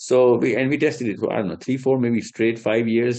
So we tested it for, I don't know, 3-4 maybe straight 5 years.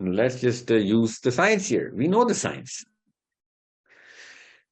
let's just use the science here. We know the science.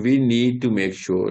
we need to make sure,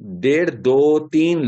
1.5-2-3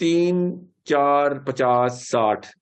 3 4 50 60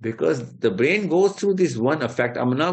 because the brain goes through this one effect. I'm not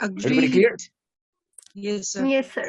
everybody clear? Yes, sir. Yes, sir.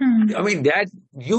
I mean that you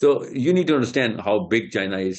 so you need to understand how big China is.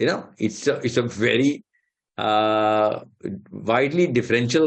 you know, it's a very widely differential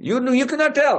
you cannot tell,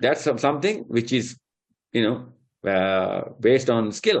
That's something which is based on skill.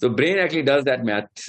So brain actually does that math.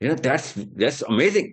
that's amazing.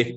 1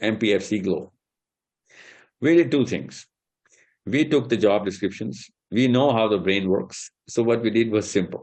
MPFC Glow. We did 2 things. We took the job descriptions. We know how the brain works. So what we did was simple.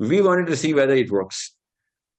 We wanted to see whether it works.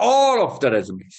all of the resumes,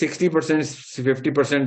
60% 50%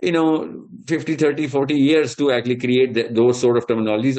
50 30 40 years to actually create those sort of terminologies.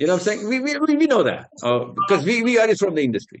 You know what I'm saying? We know that because we are from the industry.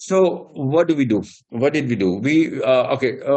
So what do we do? What did we do? Okay,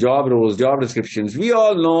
job roles, job descriptions. We all know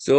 So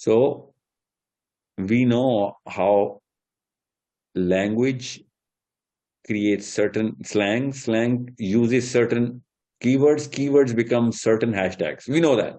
So we know how language creates certain slang uses certain keywords become certain hashtags. We know that.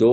2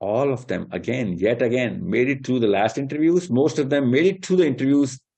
all of them yet again made it through the last interviews. Most of them made it through the interviews.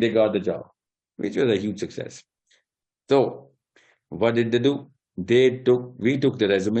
they got the job, which was a huge success. So what did they do? We took the resume,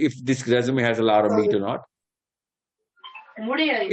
if this resume has a lot of meat or not.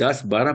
10-12